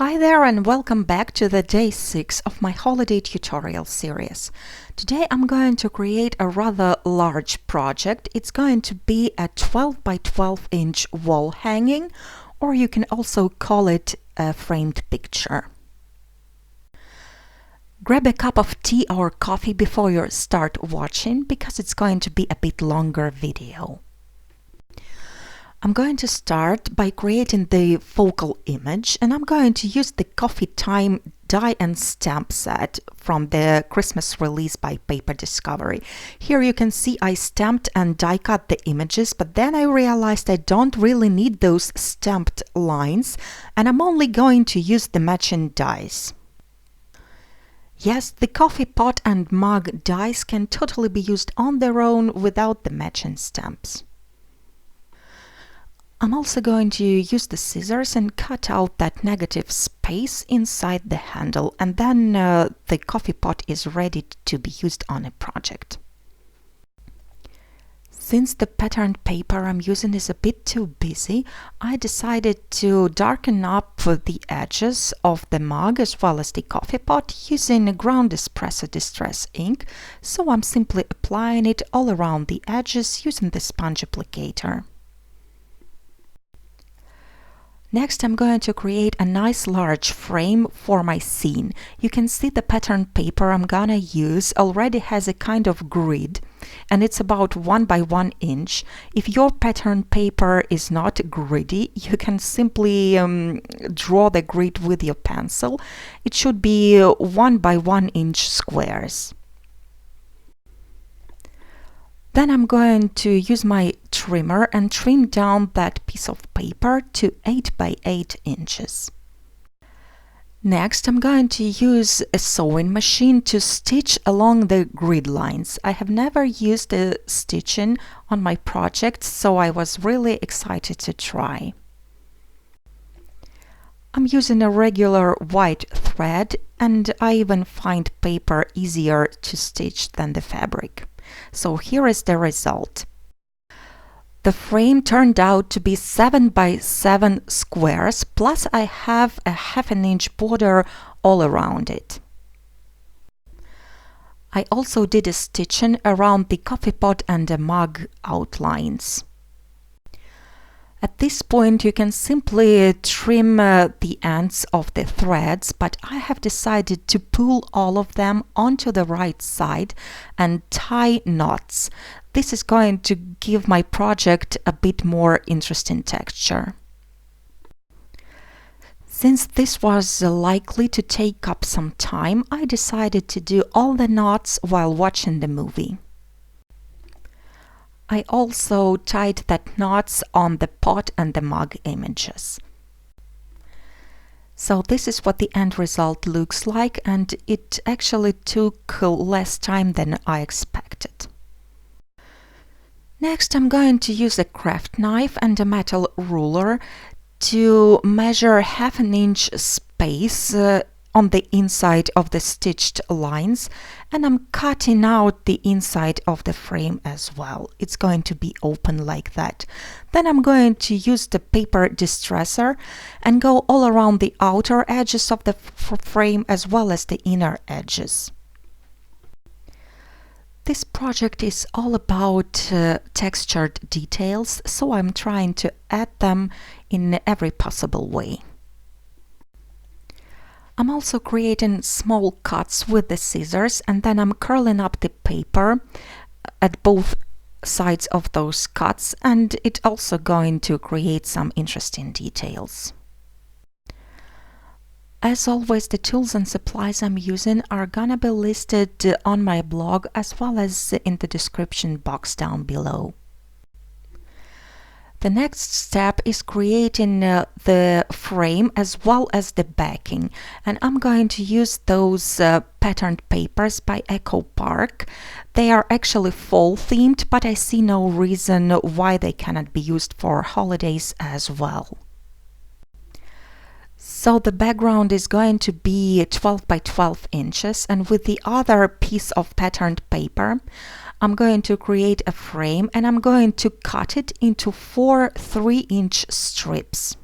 Hi there and welcome back to the day 6 of my holiday tutorial series. Today I'm going to create a rather large project. It's going to be a 12 by 12 inch wall hanging, or you can also call it a framed picture. Grab a cup of tea or coffee before you start watching, because it's going to be a bit longer video. I'm going to start by creating the focal image, and I'm going to use the Coffee Time die and stamp set from the Christmas release by Paper Discovery. Here you can see I stamped and die cut the images, but then I realized I don't really need those stamped lines, and I'm only going to use the matching dies. Yes, the coffee pot and mug dies can totally be used on their own without the matching stamps. I'm also going to use the scissors and cut out that negative space inside the handle, and then the coffee pot is ready to be used on a project. Since the patterned paper I'm using is a bit too busy, I decided to darken up the edges of the mug as well as the coffee pot using a ground espresso distress ink, so I'm simply applying it all around the edges using the sponge applicator. Next, I'm going to create a nice large frame for my scene. You can see the patterned paper I'm gonna use already has a kind of grid, and it's about 1 by 1 inch. If your patterned paper is not griddy, you can simply draw the grid with your pencil. It should be 1 by 1 inch squares. Then I'm going to use my trimmer and trim down that piece of paper to 8 by 8 inches. Next, I'm going to use a sewing machine to stitch along the grid lines. I have never used a stitching on my project, so I was really excited to try. I'm using a regular white thread, and I even find paper easier to stitch than the fabric. So here is the result. The frame turned out to be 7 by 7 squares, plus I have a ½ inch border all around it. I also did a stitching around the coffee pot and the mug outlines. At this point you can simply trim the ends of the threads, but I have decided to pull all of them onto the right side and tie knots. This is going to give my project a bit more interesting texture. Since this was likely to take up some time, I decided to do all the knots while watching the movie. I also tied that knots on the pot and the mug images. So this is what the end result looks like, and it actually took less time than I expected. Next, I'm going to use a craft knife and a metal ruler to measure ½ inch space on the inside of the stitched lines, and I'm cutting out the inside of the frame as well. It's going to be open like that. Then I'm going to use the paper distresser and go all around the outer edges of the frame as well as the inner edges. This project is all about textured details, so I'm trying to add them in every possible way. I'm also creating small cuts with the scissors, and then I'm curling up the paper at both sides of those cuts, and it's also going to create some interesting details. As always, the tools and supplies I'm using are gonna be listed on my blog as well as in the description box down below. The next step is creating the frame as well as the backing, and I'm going to use those patterned papers by Echo Park. They are actually fall themed, but I see no reason why they cannot be used for holidays as well. So the background is going to be 12 by 12 inches, and with the other piece of patterned paper I'm going to create a frame, and I'm going to cut it into 4 3-inch strips.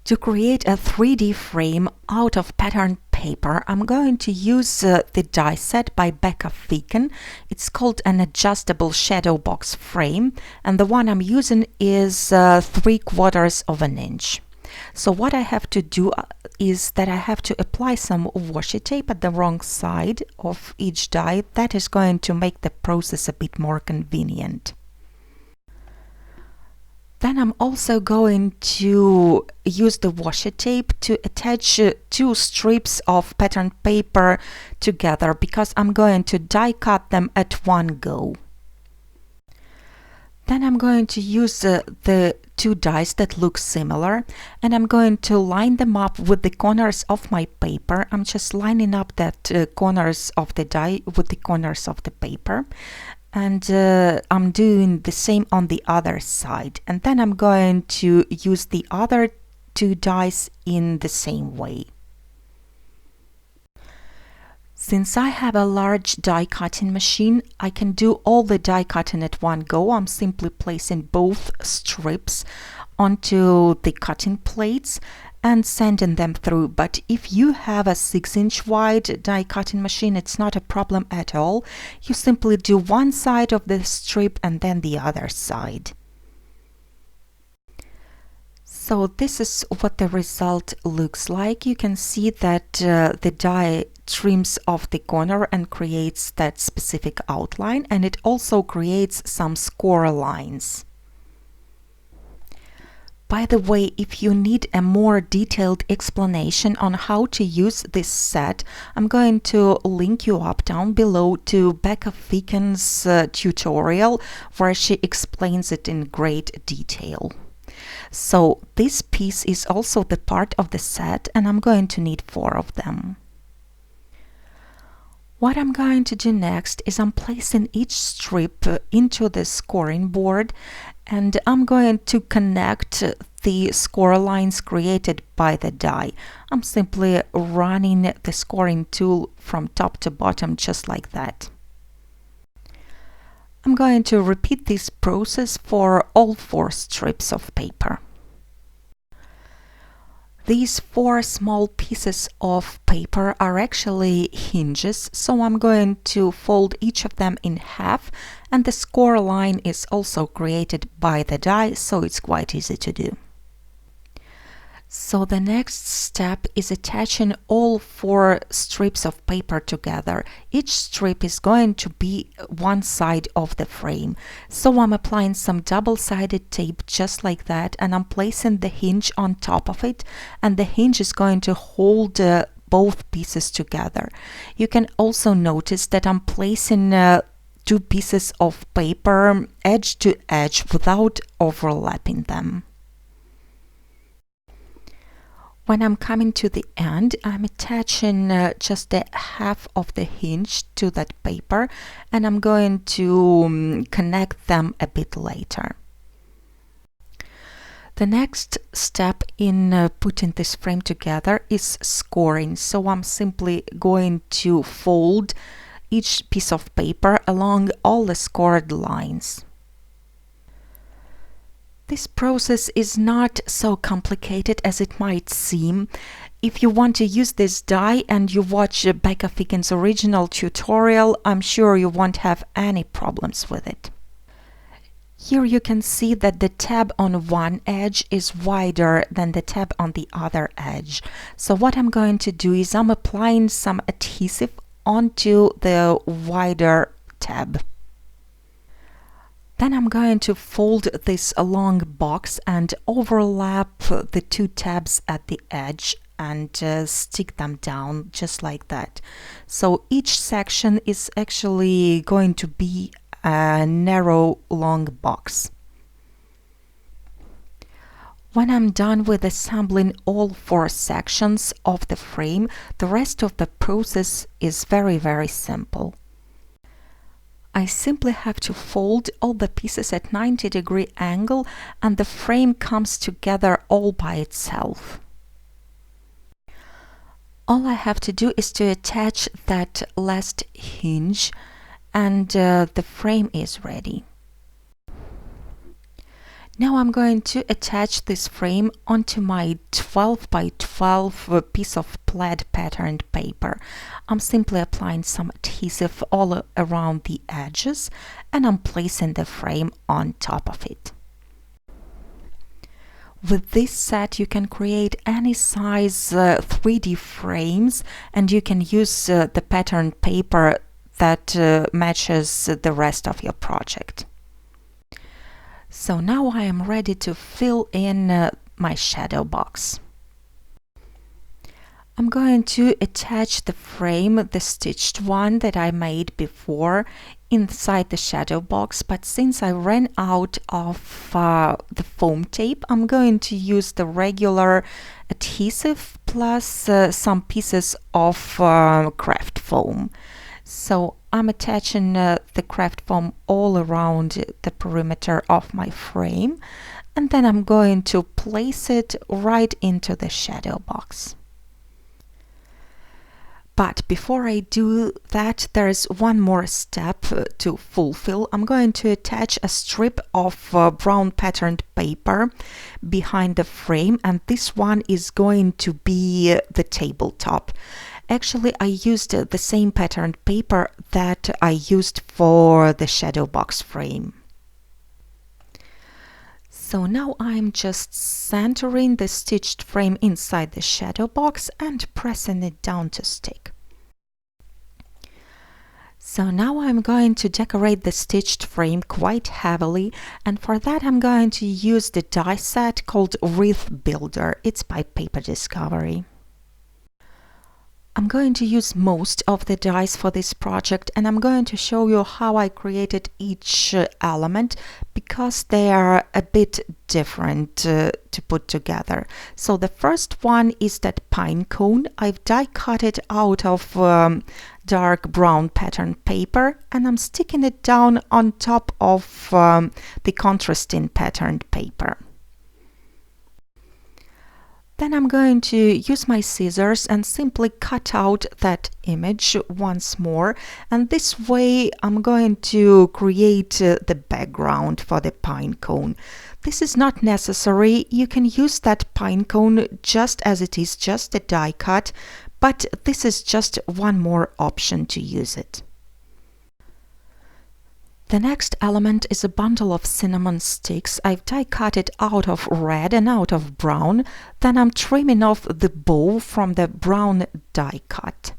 To create a 3D frame out of patterned paper, I'm going to use the die set by Becca Ficken. It's called an adjustable Shadowbox frame, and the one I'm using is 3/4 of an inch. So what I have to do is that I have to apply some washi tape at the wrong side of each die. That is going to make the process a bit more convenient. Then I'm also going to use the washi tape to attach 2 strips of patterned paper together because I'm going to die cut them at one go. Then I'm going to use the 2 dies that look similar, and I'm going to line them up with the corners of my paper. I'm just lining up that corners of the die with the corners of the paper. And I'm doing the same on the other side. And then I'm going to use the other 2 dies in the same way. Since I have a large die cutting machine, I can do all the die cutting at one go. I'm simply placing both strips onto the cutting plates and sending them through. But if you have a 6-inch wide die cutting machine, it's not a problem at all. You simply do one side of the strip and then the other side. So this is what the result looks like. You can see that the die trims off the corner and creates that specific outline, and it also creates some score lines. By the way, if you need a more detailed explanation on how to use this set, I'm going to link you up down below to Becca Ficken's tutorial where she explains it in great detail. So this piece is also the part of the set, and I'm going to need 4 of them. What I'm going to do next is I'm placing each strip into the scoring board, and I'm going to connect the score lines created by the die. I'm simply running the scoring tool from top to bottom just like that. I'm going to repeat this process for all 4 strips of paper. These 4 small pieces of paper are actually hinges, so I'm going to fold each of them in half, and the score line is also created by the die, so it's quite easy to do. So the next step is attaching all 4 strips of paper together. Each strip is going to be one side of the frame. So I'm applying some double-sided tape just like that, and I'm placing the hinge on top of it, and the hinge is going to hold both pieces together. You can also notice that I'm placing 2 pieces of paper edge to edge without overlapping them. When I'm coming to the end, I'm attaching just the half of the hinge to that paper, and I'm going to connect them a bit later. The next step in putting this frame together is scoring. So I'm simply going to fold each piece of paper along all the scored lines. This process is not so complicated as it might seem. If you want to use this die and you watch Becca Ficken's original tutorial, I'm sure you won't have any problems with it. Here you can see that the tab on one edge is wider than the tab on the other edge. So what I'm going to do is I'm applying some adhesive onto the wider tab. Then I'm going to fold this long box and overlap the 2 tabs at the edge and stick them down just like that. So each section is actually going to be a narrow long box. When I'm done with assembling all 4 sections of the frame, the rest of the process is very simple. I simply have to fold all the pieces at 90-degree angle, and the frame comes together all by itself. All I have to do is to attach that last hinge, and the frame is ready. Now I'm going to attach this frame onto my 12 by 12 piece of plaid patterned paper. I'm simply applying some adhesive all around the edges and I'm placing the frame on top of it. With this set you can create any size 3D frames, and you can use the patterned paper that matches the rest of your project. So now I am ready to fill in my shadow box. I'm going to attach the frame, the stitched one that I made before, inside the shadow box, but since I ran out of the foam tape, I'm going to use the regular adhesive plus some pieces of craft foam. So I'm attaching the craft foam all around the perimeter of my frame, and then I'm going to place it right into the shadow box. But before I do that, there's one more step to fulfill. I'm going to attach a strip of brown patterned paper behind the frame, and this one is going to be the tabletop. Actually, I used the same patterned paper that I used for the shadow box frame. So now I'm just centering the stitched frame inside the shadow box and pressing it down to stick. So now I'm going to decorate the stitched frame quite heavily, and for that I'm going to use the die set called Wreath Builder. It's by Paper Discovery. I'm going to use most of the dies for this project, and I'm going to show you how I created each element because they are a bit different to put together. So the first one is that pine cone. I've die cut it out of dark brown patterned paper, and I'm sticking it down on top of the contrasting patterned paper. Then I'm going to use my scissors and simply cut out that image once more, and this way I'm going to create the background for the pine cone. This is not necessary, you can use that pine cone just as it is, just a die cut, but this is just one more option to use it. The next element is a bundle of cinnamon sticks. I've die cut it out of red and out of brown. Then I'm trimming off the bow from the brown die cut.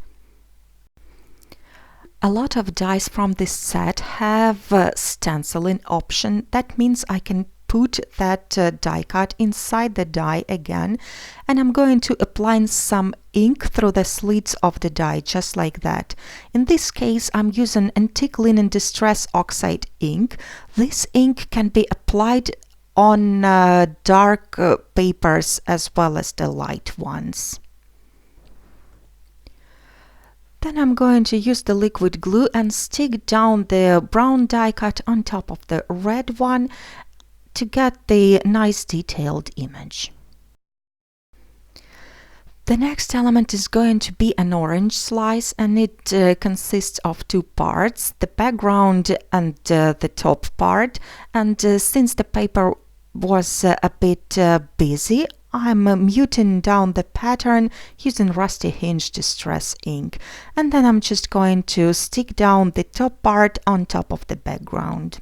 A lot of dies from this set have a stenciling option. That means I can put that die cut inside the die again, and I'm going to apply some ink through the slits of the die, just like that. In this case I'm using Antique Linen Distress Oxide ink. This ink can be applied on dark papers as well as the light ones. Then I'm going to use the liquid glue and stick down the brown die cut on top of the red one to get the nice detailed image. The next element is going to be an orange slice, and it consists of two parts, the background and the top part. And since the paper was a bit busy, I'm muting down the pattern using Rusty Hinge Distress ink, and then I'm just going to stick down the top part on top of the background.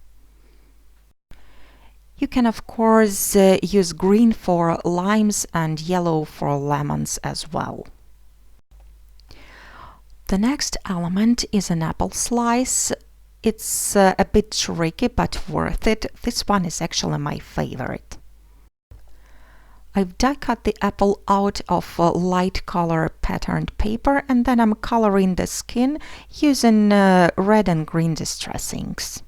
You can of course use green for limes and yellow for lemons as well. The next element is an apple slice. It's a bit tricky but worth it. This one is actually my favorite. I've die cut the apple out of light color patterned paper, and then I'm coloring the skin using red and green distress inks.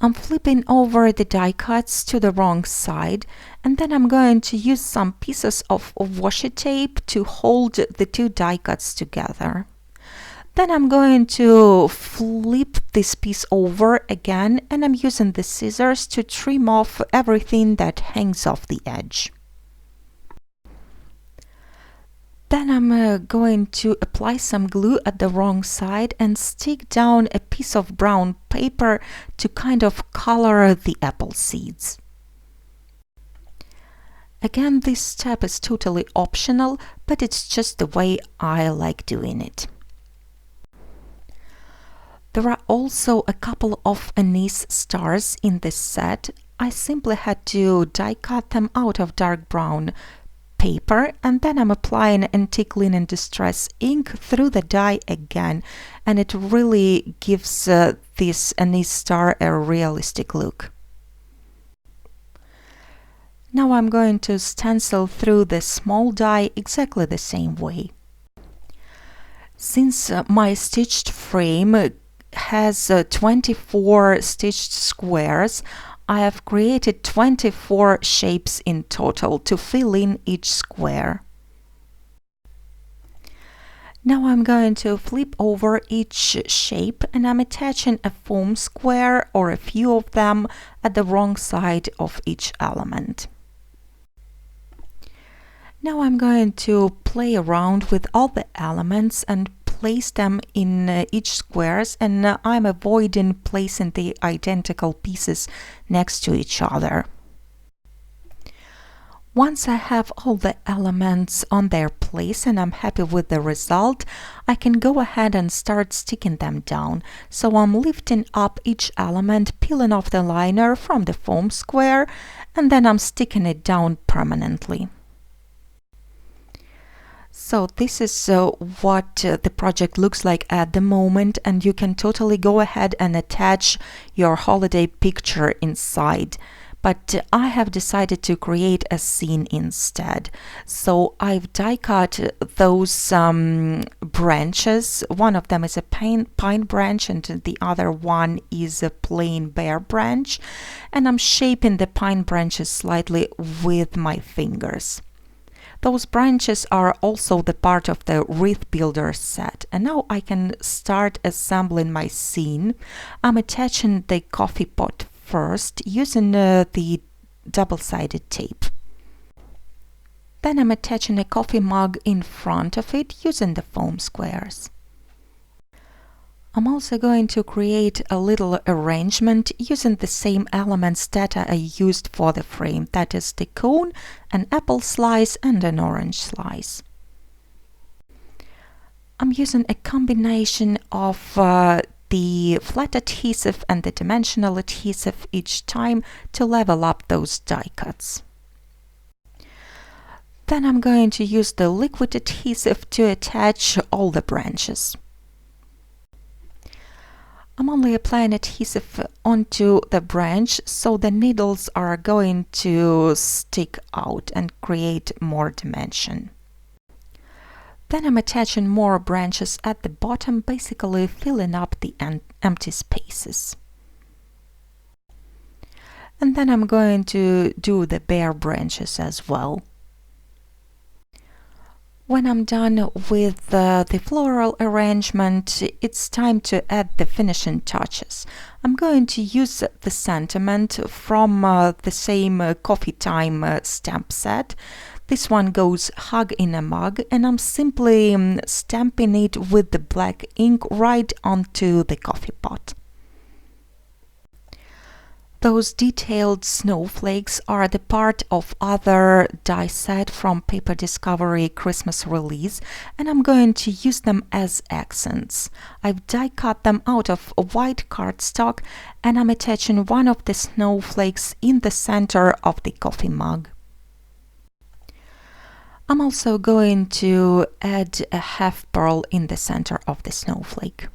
I'm flipping over the die cuts to the wrong side, and then I'm going to use some pieces of washi tape to hold the two die cuts together. Then I'm going to flip this piece over again, and I'm using the scissors to trim off everything that hangs off the edge. Then I'm going to apply some glue at the wrong side and stick down a piece of brown paper to kind of color the apple seeds. Again, this step is totally optional, but it's just the way I like doing it. There are also a couple of anise stars in this set. I simply had to die cut them out of dark brown paper, and then I'm applying antique linen distress ink through the die again, and it really gives this anise star a realistic look. Now I'm going to stencil through the small die exactly the same way. Since my stitched frame has 24 stitched squares, I have created 24 shapes in total to fill in each square. Now I'm going to flip over each shape and I'm attaching a foam square or a few of them at the wrong side of each element. Now I'm going to play around with all the elements and place them in each squares, and I'm avoiding placing the identical pieces next to each other. Once I have all the elements on their place and I'm happy with the result, I can go ahead and start sticking them down. So I'm lifting up each element, peeling off the liner from the foam square, and then I'm sticking it down permanently. So this is what the project looks like at the moment, and you can totally go ahead and attach your holiday picture inside. But I have decided to create a scene instead. So I've die cut those branches. One of them is a pine branch and the other one is a plain bare branch. And I'm shaping the pine branches slightly with my fingers. Those branches are also the part of the Wreath Builder set. And now I can start assembling my scene. I'm attaching the coffee pot first using the double-sided tape. Then I'm attaching a coffee mug in front of it using the foam squares. I'm also going to create a little arrangement using the same elements that I used for the frame, that is the cone, an apple slice and an orange slice. I'm using a combination of the flat adhesive and the dimensional adhesive each time to level up those die cuts. Then I'm going to use the liquid adhesive to attach all the branches. I'm only applying adhesive onto the branch, so the needles are going to stick out and create more dimension. Then I'm attaching more branches at the bottom, basically filling up the empty spaces. And then I'm going to do the bare branches as well. When I'm done with the floral arrangement, it's time to add the finishing touches. I'm going to use the sentiment from the same Coffee Time stamp set. This one goes Hug in a Mug, and I'm simply stamping it with the black ink right onto the coffee pot. Those detailed snowflakes are the part of other die set from Paper Discovery Christmas release, and I'm going to use them as accents. I've die cut them out of white cardstock, and I'm attaching one of the snowflakes in the center of the coffee mug. I'm also going to add a half pearl in the center of the snowflake.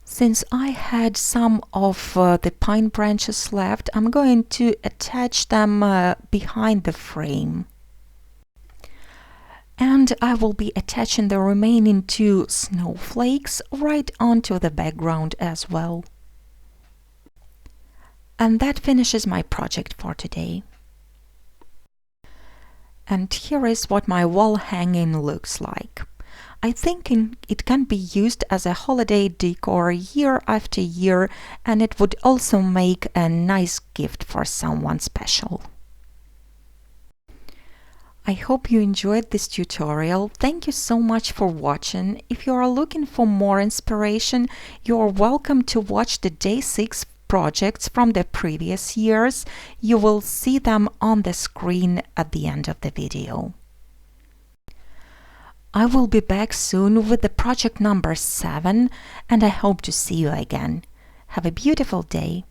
Since I had some of the pine branches left, I'm going to attach them behind the frame. And I will be attaching the remaining 2 snowflakes right onto the background as well. And that finishes my project for today. And here is what my wall hanging looks like. I think it can be used as a holiday decor year after year, and it would also make a nice gift for someone special. I hope you enjoyed this tutorial. Thank you so much for watching. If you are looking for more inspiration, you are welcome to watch the Day 6 projects from the previous years. You will see them on the screen at the end of the video. I will be back soon with the project number 7, and I hope to see you again. Have a beautiful day.